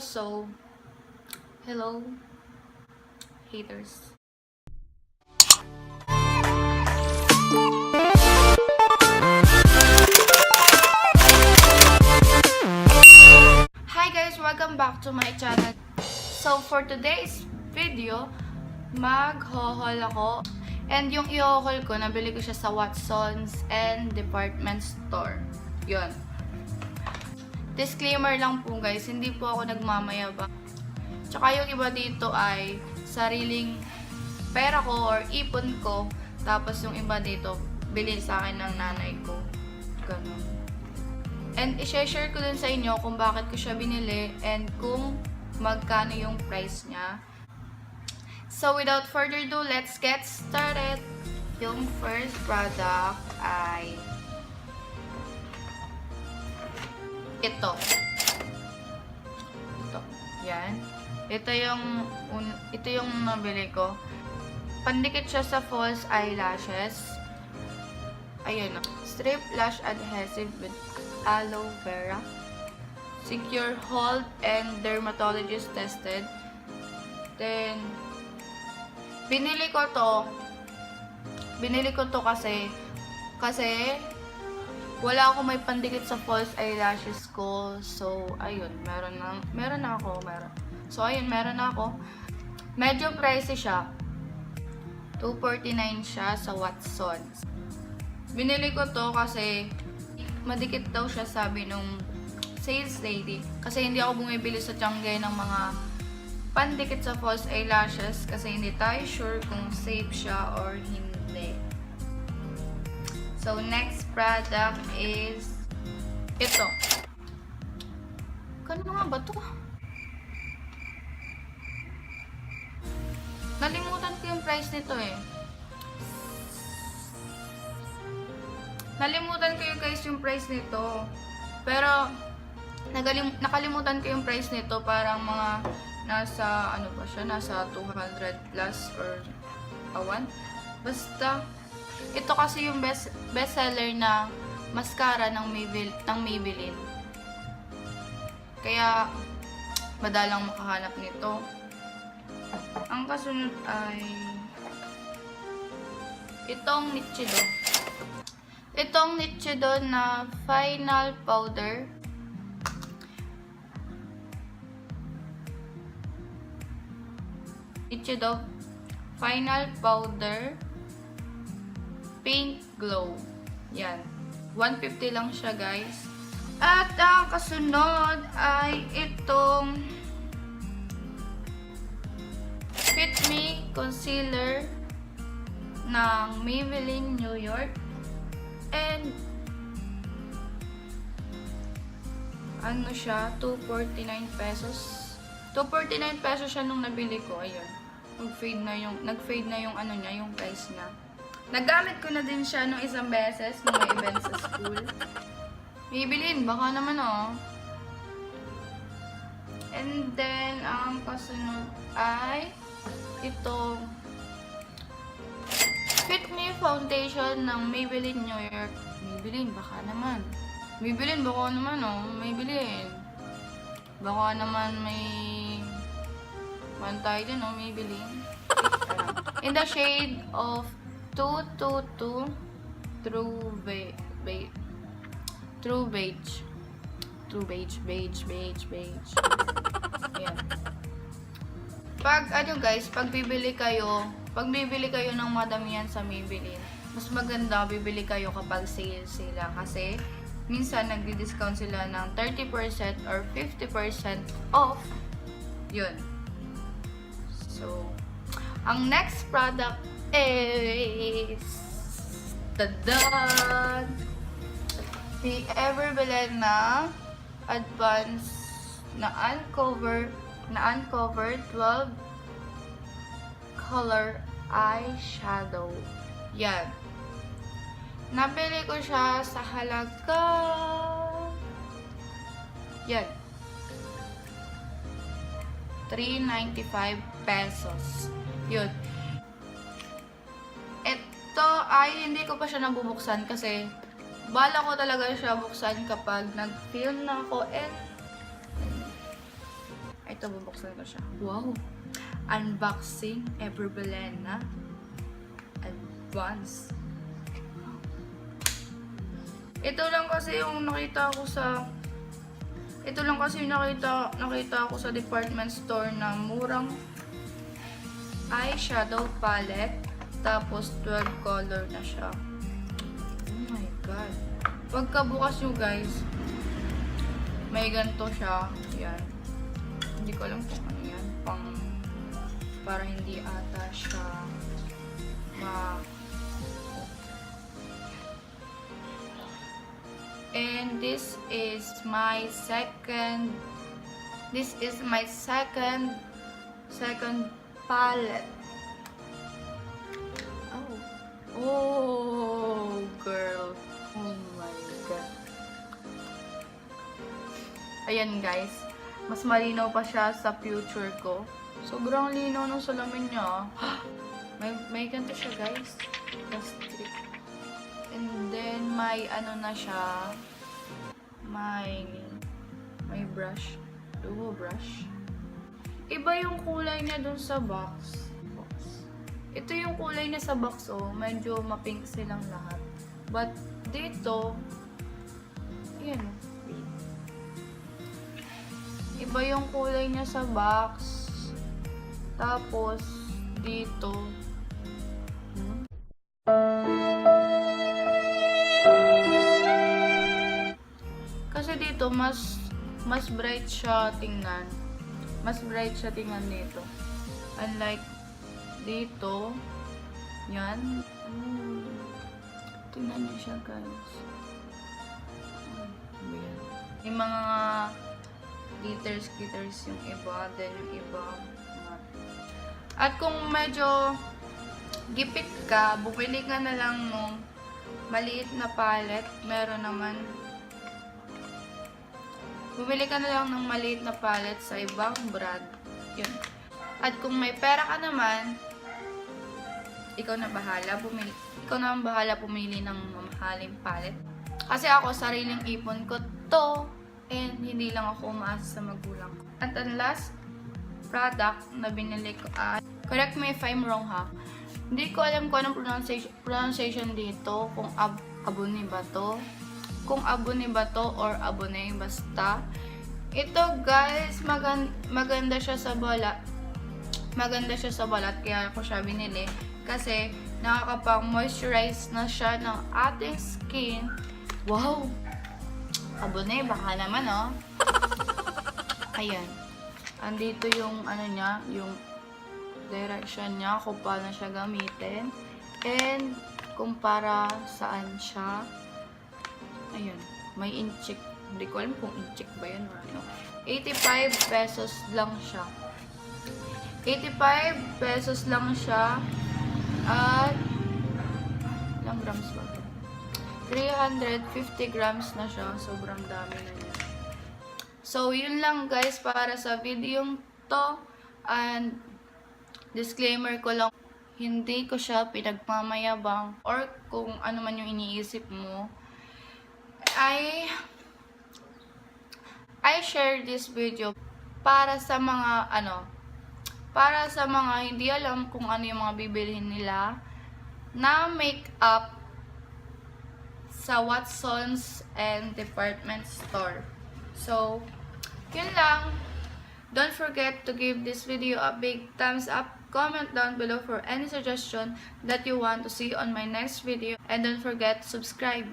So, hello, haters. Hi guys, welcome back to my channel. So, for today's video, mag-haul ako. And yung i-haul ko, nabili ko siya sa Watsons and department store. Yun. Disclaimer lang po guys, hindi po ako nagmamayabang. Tsaka yung iba dito ay sariling pera ko or ipon ko. Tapos yung iba dito, bilhin sa akin ng nanay ko. Ganun. And i-share ko dun sa inyo kung bakit ko siya binili and kung magkano yung price niya. So without further ado, let's get started. Yung first product ay ito. Yan. Ito yung nabili ko. Pandikit siya sa false eyelashes. Ayun. Strip lash adhesive with aloe vera. Secure hold and dermatologist tested. Then binili ko to kasi wala ako may pandikit sa false eyelashes ko. So, ayun. Meron na ako. So, ayun. Meron na ako. Medyo pricey siya. $2.49 siya sa Watsons. Binili ko to kasi madikit daw siya, sabi nung sales lady. Kasi hindi ako bumibili sa Tianggay ng mga pandikit sa false eyelashes kasi hindi tayo sure kung safe siya or hindi. So, next product is ito. Kano nga ba ito? Nalimutan ko yung price nito eh. Nalimutan ko yung guys yung price nito. Pero, nakalimutan ko yung price nito. Parang mga nasa, ano ba siya? Nasa 200 plus or awan. Basta, ito kasi yung bestseller na mascara ng Maybelline. Kaya, madalang makahanap nito. Ang kasunod ay itong Nichido. Itong Nichido na Final Powder. Nichido Final Powder Pink Glow. Yan. 150 lang siya, guys. At ang kasunod ay itong Fit Me Concealer ng Maybelline New York. And ano siya? 249 pesos. 249 pesos siya nung nabili ko. Ayun. Nag-fade na yung ano niya, yung price niya. Nagamit ko na din siya nung isang beses nung may event sa school. Maybelline, baka naman oh. And then, ang kasunod ay ito. Fit Me Foundation ng Maybelline New York. Maybelline, baka naman. Maybelline, baka naman oh. Maybelline. Baka naman may tayo din oh, Maybelline. In the shade of 222 True Beige. Ayan. Pag bibili kayo ng madamihan sa Maybelline, mas maganda bibili kayo kapag sale sila kasi minsan nagdi-discount sila ng 30% or 50% off. Yun. So, ang next product is tadan! The Everbilin na uncovered 12 color eyeshadow. Yan. Nabili ko siya sa halaga yan, 395 pesos. Yun. Ito ay hindi ko pa siya nabubuksan kasi bala ko talaga siya buksan kapag nag-film na ako and Ito, bubuksan ko siya. Wow! Unboxing Everbelena Advance. Ito lang kasi yung nakita ko sa department store na murang eyeshadow palette. Tapos 12 color na siya. Oh my god. Pagkabukas nyo guys, may ganito siya. Yan. Hindi ko alam kung ano yan. Para hindi ata siya And this is my second palette. Oh girl. Oh my god. Ayan guys. Mas malinaw pa siya sa future ko. Sobrang linaw ng salamin niya. May ganito siya guys. Plastic. And then may ano na siya. May brush. Duo brush. Iba yung kulay niya dun sa box. Ito yung kulay niya sa box, oh. Medyo mapink silang lahat. But dito, yan. Iba yung kulay niya sa box. Tapos, dito. Kasi dito, mas bright siya tingnan. Mas bright siya tingnan dito. Unlike dito, yan. Tingnan niyo siya, guys. Yung mga glitters yung iba, then yung iba. At kung medyo gipit ka, bumili ka na lang nung maliit na palette. Meron naman. Bumili ka na lang ng maliit na palette sa ibang brand. Yun. At kung may pera ka naman, ikaw na bahala pumili ng mamahaling palette. Kasi ako, sariling ipon ko to. And hindi lang ako umaasa sa magulang ko. At ang last product na binili ko ay, correct me if I'm wrong ha, hindi ko alam kung anong pronunciation dito, kung abonné ba to, or abonné basta. Ito guys, maganda siya sa balat. Kaya ako siya binili kasi nakakapang-moisturize na siya ng ating skin. Wow! Abonné, baka naman oh. Ayan. Andito yung ano niya, yung direction niya, kung paano siya gamitin. And kung para saan siya. Ayan. May inchik. Hindi ko alam kung inchik ba yun or ano. 85 pesos lang siya. 85 pesos lang siya. At ilang grams ba? 350 grams na siya. Sobrang dami na niya. So, yun lang guys para sa video to. And disclaimer ko lang, hindi ko siya pinagmamayabang or kung ano man yung iniisip mo. I share this video para sa mga hindi alam kung ano yung mga bibilhin nila na makeup sa Watsons and department store. So, yun lang. Don't forget to give this video a big thumbs up. Comment down below for any suggestion that you want to see on my next video. And don't forget to subscribe.